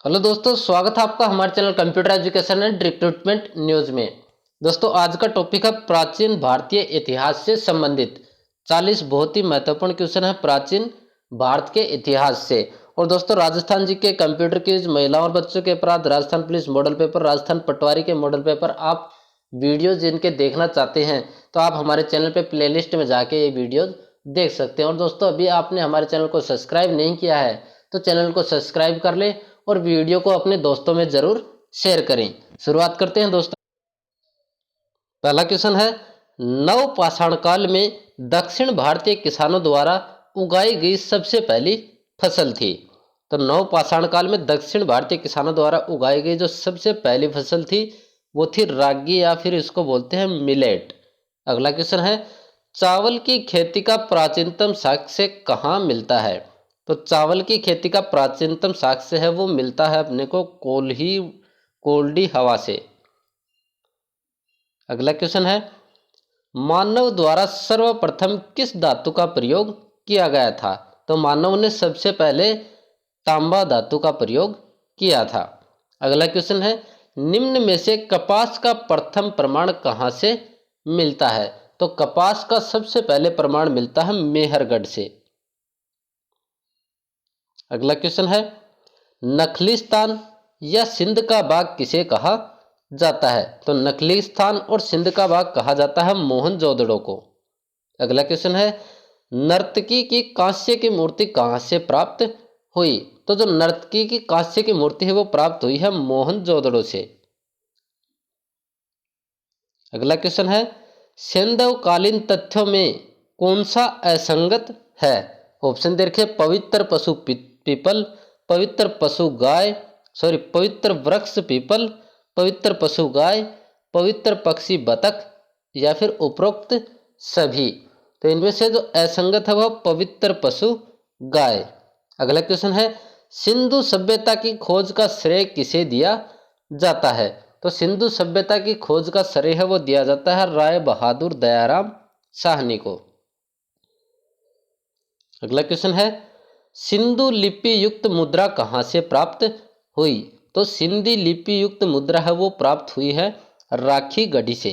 Hello दोस्तों, स्वागत है आपका हमारे channel computer education and recruitment news में। दोस्तों, आज का टॉपिक है प्राचीन भारतीय इतिहास से संबंधित 40 बहुत ही महत्वपूर्ण क्वेश्चन है प्राचीन भारत के इतिहास से। और दोस्तों, राजस्थान जी के कंप्यूटर क्विज, महिलाओं और बच्चों के अपराध, Rajasthan police model paper, Rajasthan patwari के मॉडल पेपर, आप वीडियोज जिनके देखना चाहते हैं तो आप हमारे चैनल पर प्लेलिस्ट में जाके ये वीडियोज देख सकते हैं। और दोस्तों, अभी आपने हमारे चैनल को सब्सक्राइब नहीं किया है तो चैनल को सब्सक्राइब कर लें और वीडियो को अपने दोस्तों में जरूर शेयर करें। शुरुआत करते हैं दोस्तों। पहला क्वेश्चन है, नवपाषाण काल में दक्षिण भारतीय किसानों द्वारा उगाई गई सबसे पहली फसल थी। तो नवपाषाण काल में दक्षिण भारतीय किसानों द्वारा उगाई गई जो सबसे पहली फसल थी वो थी रागी, या फिर इसको बोलते हैं मिलेट। अगला क्वेश्चन है, चावल की खेती का प्राचीनतम साक्ष्य कहाँ मिलता है। तो चावल की खेती का प्राचीनतम साक्ष्य है वो मिलता है अपने को कोल्डी हवा से। अगला क्वेश्चन है, मानव द्वारा सर्वप्रथम किस धातु का प्रयोग किया गया था। तो मानव ने सबसे पहले तांबा धातु का प्रयोग किया था। अगला क्वेश्चन है, निम्न में से कपास का प्रथम प्रमाण कहाँ से मिलता है। तो कपास का सबसे पहले प्रमाण मिलता है मेहरगढ़ से। अगला क्वेश्चन है, नखलिस्तान या सिंध का बाग किसे कहा जाता है। तो नखलिस्तान और सिंध का बाग कहा जाता है मोहनजोदड़ो को। अगला क्वेश्चन है, नर्तकी की कांस्य की मूर्ति कहाँ से प्राप्त हुई। तो जो नर्तकी की कांस्य की मूर्ति है वो प्राप्त हुई है मोहनजोदड़ो से। अगला क्वेश्चन है, सैंधवकालीन तथ्यों में कौन सा असंगत है। ऑप्शन देखिए, पवित्र पशु पीपल, पवित्र पशु गाय, पवित्र वृक्ष पीपल, पवित्र पशु गाय, पवित्र पक्षी बतख, या फिर उपरोक्त सभी। तो इनमें से जो असंगत है वह पवित्र पशु गाय। अगला क्वेश्चन है, सिंधु सभ्यता की खोज का श्रेय किसे दिया जाता है। तो सिंधु सभ्यता की खोज का श्रेय है वो दिया जाता है राय बहादुर दयाराम साहनी को। अगला क्वेश्चन है, सिंधु लिपि युक्त मुद्रा कहाँ से प्राप्त हुई। तो सिंधी लिपि युक्त मुद्रा है वो प्राप्त हुई है राखी गढ़ी से।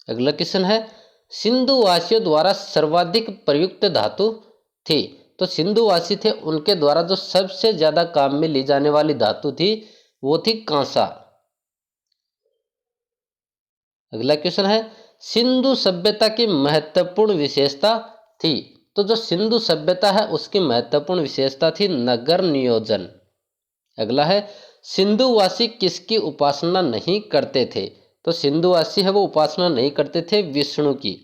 अगला क्वेश्चन है, सिंधु वासियों द्वारा सर्वाधिक प्रयुक्त धातु थी। तो सिंधु वासी थे, उनके द्वारा जो सबसे ज्यादा काम में ली जाने वाली धातु थी वो थी कांसा। अगला क्वेश्चन है, सिंधु सभ्यता की महत्वपूर्ण विशेषता थी। तो जो सिंधु सभ्यता है उसकी महत्वपूर्ण विशेषता थी नगर नियोजन। अगला है, सिंधुवासी किसकी उपासना नहीं करते थे। तो सिंधुवासी है वो उपासना नहीं करते थे विष्णु की।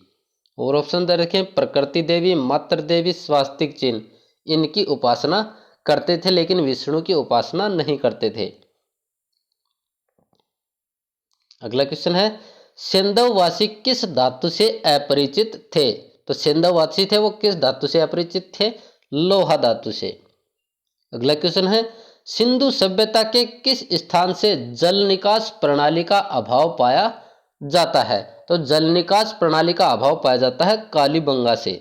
और ऑप्शन दे रखें, प्रकृति देवी, मातृ देवी, स्वास्तिक चिन्ह, इनकी उपासना करते थे लेकिन विष्णु की उपासना नहीं करते थे। अगला क्वेश्चन है, सिंधुवासी किस धातु से अपरिचित थे। तो सिंधुवासी थे वो किस धातु से अपरिचित थे, लोहा धातु से। अगला क्वेश्चन है, सिंधु सभ्यता के किस स्थान से जल निकास प्रणाली का अभाव पाया जाता है। तो जल निकास प्रणाली का अभाव पाया जाता है कालीबंगा से।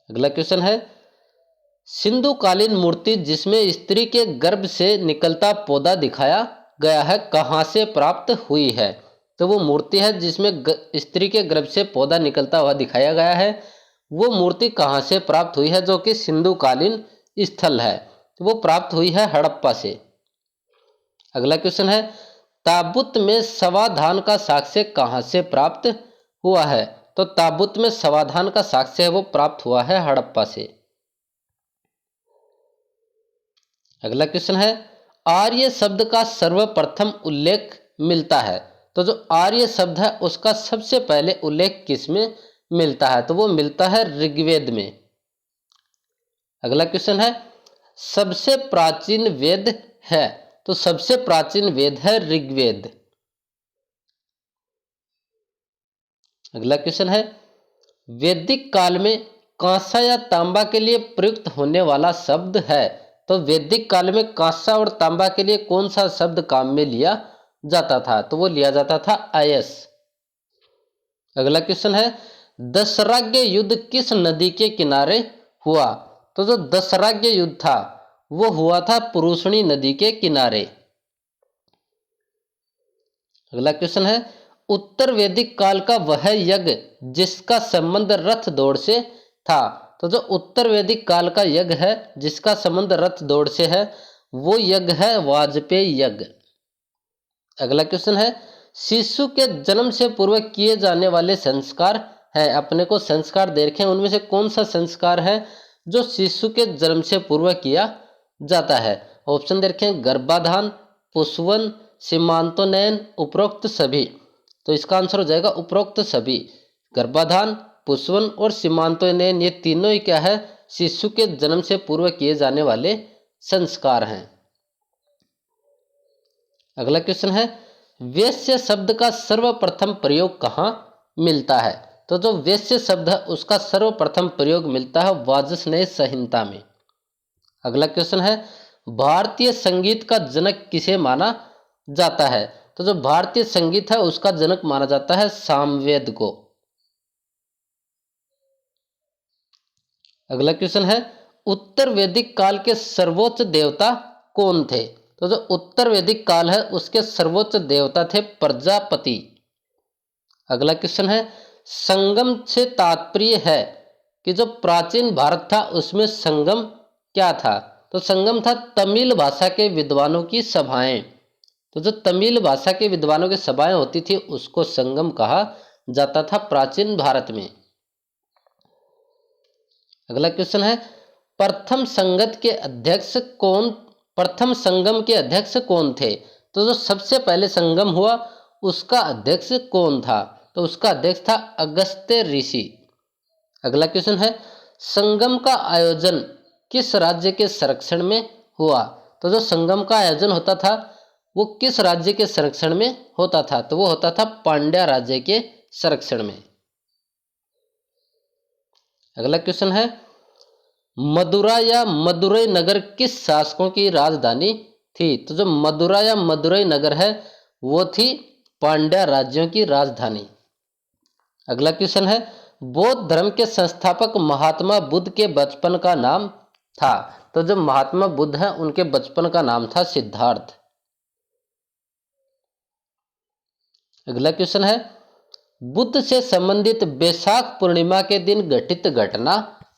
अगला क्वेश्चन है, सिंधु कालीन मूर्ति जिसमें स्त्री के गर्भ से निकलता पौधा दिखाया गया है कहाँ से प्राप्त हुई है। तो वो मूर्ति है जिसमें स्त्री के गर्भ से पौधा निकलता हुआ दिखाया गया है, वो मूर्ति कहाँ से प्राप्त हुई है जो कि सिंधु कालीन स्थल है। तो वो प्राप्त हुई है हड़प्पा से। अगला क्वेश्चन है, ताबूत में समाधान का साक्ष्य कहाँ से प्राप्त हुआ है। तो ताबूत में समाधान का साक्ष्य है वो प्राप्त हुआ है हड़प्पा से। अगला क्वेश्चन है, आर्य शब्द का सर्वप्रथम उल्लेख मिलता है। तो जो आर्य शब्द है उसका सबसे पहले उल्लेख किस में मिलता है। तो वो मिलता है ऋग्वेद में। अगला क्वेश्चन है, सबसे प्राचीन वेद है। तो सबसे प्राचीन वेद है ऋग्वेद। अगला क्वेश्चन है, वैदिक काल में कांसा या तांबा के लिए प्रयुक्त होने वाला शब्द है। तो वैदिक काल में कांसा और तांबा के लिए कौन सा शब्द काम में लिया जाता था। तो वो लिया जाता था आयस। अगला क्वेश्चन है, दशराग्य युद्ध किस नदी के किनारे हुआ। तो जो दशराग्य युद्ध था वो हुआ था पुरुषणी नदी के किनारे। अगला क्वेश्चन है, उत्तर वैदिक काल का वह यज्ञ जिसका संबंध रथ दौड़ से था। तो जो उत्तर वैदिक काल का यज्ञ है जिसका संबंध रथ दौड़ से है, वो यज्ञ है वाजपेयी यज्ञ। अगला क्वेश्चन है, शिशु के जन्म से पूर्व किए जाने वाले संस्कार हैं। अपने को संस्कार दे रखे हैं, उनमें से कौन सा संस्कार है जो शिशु के जन्म से पूर्व किया जाता है। ऑप्शन दे रखे हैं, गर्भाधान, पुंसवन, सीमांतोन्नयन, उपरोक्त सभी। तो इसका आंसर हो जाएगा उपरोक्त सभी। गर्भाधान, पुंसवन और सीमांतोन्नयन ये तीनों ही क्या है, शिशु के जन्म से पूर्व किए जाने वाले संस्कार हैं। अगला क्वेश्चन है, वेश्य शब्द का सर्वप्रथम प्रयोग कहाँ मिलता है। तो जो वेश्य शब्द है उसका सर्वप्रथम प्रयोग मिलता है वाजस्नेय संहिता में। अगला क्वेश्चन है, भारतीय संगीत का जनक किसे माना जाता है। तो जो भारतीय संगीत है उसका जनक माना जाता है सामवेद को। अगला क्वेश्चन है, उत्तर वैदिक काल के सर्वोच्च देवता कौन थे। तो जो उत्तर वैदिक काल है उसके सर्वोच्च देवता थे प्रजापति। अगला क्वेश्चन है, संगम से तात्पर्य है कि जो प्राचीन भारत था उसमें संगम क्या था। तो संगम था तमिल भाषा के विद्वानों की सभाएं। तो जो तमिल भाषा के विद्वानों की सभाएं होती थी उसको संगम कहा जाता था प्राचीन भारत में। अगला क्वेश्चन है, प्रथम संगत के अध्यक्ष कौन, प्रथम संगम के अध्यक्ष कौन थे। तो जो सबसे पहले संगम हुआ उसका अध्यक्ष कौन था। तो उसका अध्यक्ष था अगस्त्य ऋषि। अगला क्वेश्चन है, संगम का आयोजन किस राज्य के संरक्षण में हुआ। तो जो संगम का आयोजन होता था वो किस राज्य के संरक्षण में होता था। तो वो होता था पांड्या राज्य के संरक्षण में। अगला क्वेश्चन है, मदुरा या मदुरै नगर किस शासकों की राजधानी थी। तो जो मदुरा या मदुरै नगर है वो थी पांड्या राज्यों की राजधानी। अगला क्वेश्चन है, बौद्ध धर्म के संस्थापक महात्मा बुद्ध के बचपन का नाम था। तो जो महात्मा बुद्ध हैं उनके बचपन का नाम था सिद्धार्थ। अगला क्वेश्चन है, बुद्ध से संबंधित बैसाख पूर्णिमा के दिन घटित घटना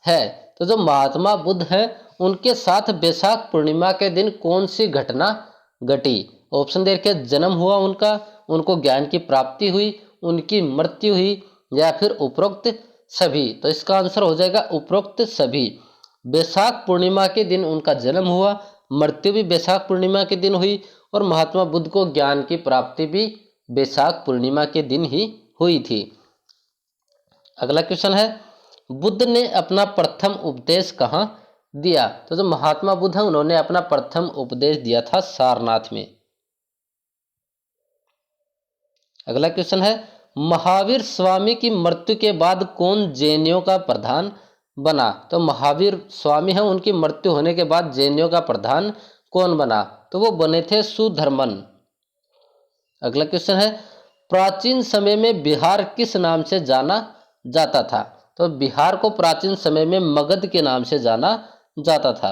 है। तो जो महात्मा बुद्ध हैं उनके साथ बैसाख पूर्णिमा के दिन कौन सी घटना घटी। ऑप्शन दे रखे, जन्म हुआ उनका, उनको ज्ञान की प्राप्ति हुई, उनकी मृत्यु हुई, या फिर उपरोक्त सभी। तो इसका आंसर हो जाएगा उपरोक्त सभी। बैसाख पूर्णिमा के दिन उनका जन्म हुआ, मृत्यु भी बैसाख पूर्णिमा के दिन हुई और महात्मा बुद्ध को ज्ञान की प्राप्ति भी बैसाख पूर्णिमा के दिन ही हुई थी। अगला क्वेश्चन है, बुद्ध ने अपना प्रथम उपदेश कहाँ दिया। तो जो महात्मा बुद्ध हैं उन्होंने अपना प्रथम उपदेश दिया था सारनाथ में। अगला क्वेश्चन है, महावीर स्वामी की मृत्यु के बाद कौन जैनियों का प्रधान बना। तो महावीर स्वामी हैं उनकी मृत्यु होने के बाद जैनियों का प्रधान कौन बना। तो वो बने थे सुधर्मन। अगला क्वेश्चन है, प्राचीन समय में बिहार किस नाम से जाना जाता था। तो बिहार को प्राचीन समय में मगध के नाम से जाना जाता था।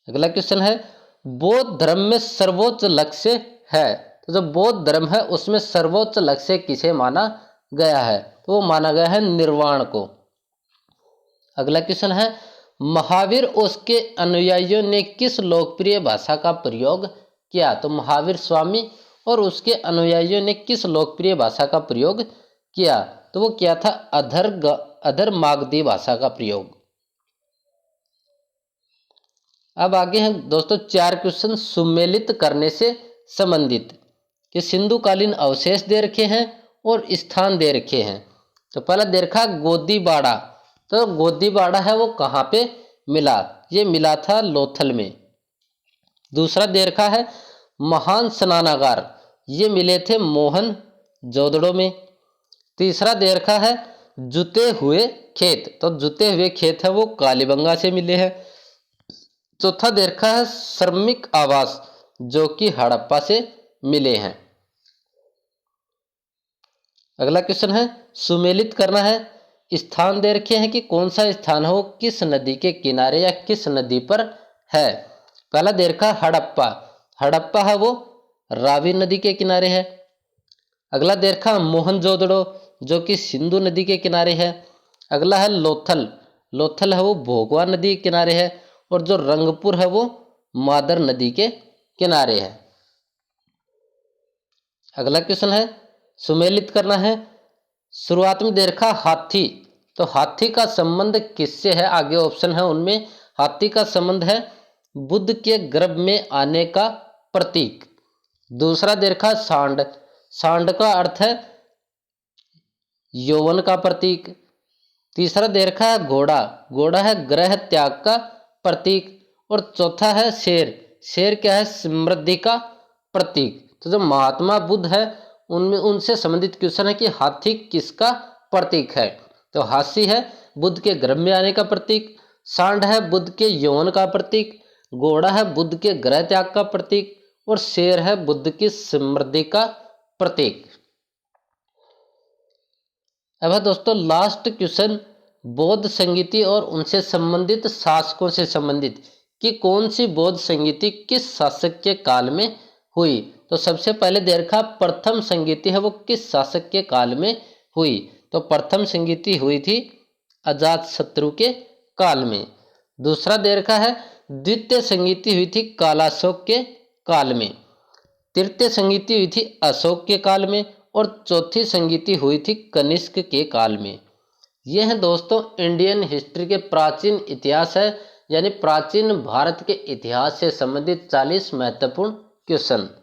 अगला क्वेश्चन है, बौद्ध धर्म में सर्वोच्च लक्ष्य है। तो जो बौद्ध धर्म है उसमें सर्वोच्च लक्ष्य किसे माना गया है। तो वो माना गया है निर्वाण को। अगला क्वेश्चन है, महावीर और उसके अनुयायियों ने किस लोकप्रिय भाषा का प्रयोग किया। तो महावीर स्वामी और उसके अनुयायियों ने किस लोकप्रिय भाषा का प्रयोग किया। तो वो किया था अधर्मागधी भाषा का प्रयोग। अब आगे हैं दोस्तों 4 क्वेश्चन सुमेलित करने से संबंधित, कि सिंधुकालीन अवशेष दे रखे हैं और स्थान दे रखे हैं। तो पहला दे रखा गोदीबाड़ा। तो गोदीबाड़ा है वो कहाँ पे मिला, ये मिला था लोथल में। दूसरा दे रखा है महान स्नानागार, ये मिले थे मोहन जोदड़ो में। तीसरा दे रखा है जुते हुए खेत, तो जुते हुए खेत है वो कालीबंगा से मिले हैं। चौथा दे रखा है श्रमिक आवास, जो कि हड़प्पा से मिले हैं। अगला क्वेश्चन है सुमेलित करना है स्थान दे रखे हैं कि कौन सा स्थान है वो किस नदी के किनारे या किस नदी पर है। पहला दे रखा हड़प्पा, हड़प्पा है वो रावी नदी के किनारे है। अगला दे रखा मोहनजोदड़ो जो कि सिंधु नदी के किनारे है। अगला है लोथल, लोथल है वो भोगवा नदी के किनारे है। और जो रंगपुर है वो मादर नदी के किनारे है। अगला क्वेश्चन है सुमेलित करना है। शुरुआत में दे रखा हाथी, तो हाथी का संबंध किससे है? आगे ऑप्शन है उनमें हाथी का संबंध है बुद्ध के गर्भ में आने का प्रतीक। दूसरा दे रखा सांड, सांड का अर्थ है यौवन का प्रतीक। तीसरा दे रखा है घोड़ा, घोड़ा है ग्रह त्याग का प्रतीक। और चौथा है शेर, शेर क्या है? समृद्धि का प्रतीक। तो जो महात्मा बुद्ध है उनमें उनसे संबंधित क्वेश्चन है कि हाथी किसका प्रतीक है? तो हाथी है बुद्ध के गर्भ में आने का प्रतीक, सांड है बुद्ध के यौवन का प्रतीक, घोड़ा है बुद्ध के ग्रह त्याग का प्रतीक और शेर है बुद्ध की समृद्धि का प्रतीक। अब है दोस्तों लास्ट क्वेश्चन, बौद्ध संगीति और उनसे संबंधित शासकों से संबंधित कि कौन सी बौद्ध संगीति किस शासक के काल में हुई। तो सबसे पहले दे रखा प्रथम संगीति है वो किस शासक के काल में हुई। तो प्रथम संगीति हुई थी अजातशत्रु के काल में। दूसरा दे रखा है द्वितीय संगीति हुई थी कालाशोक के काल में। तृतीय संगीति हुई थी अशोक के काल में और चौथी संगीति हुई थी कनिष्क के काल में। यह है दोस्तों इंडियन हिस्ट्री के प्राचीन इतिहास है, यानी प्राचीन भारत के इतिहास से संबंधित 40 महत्वपूर्ण क्वेश्चन।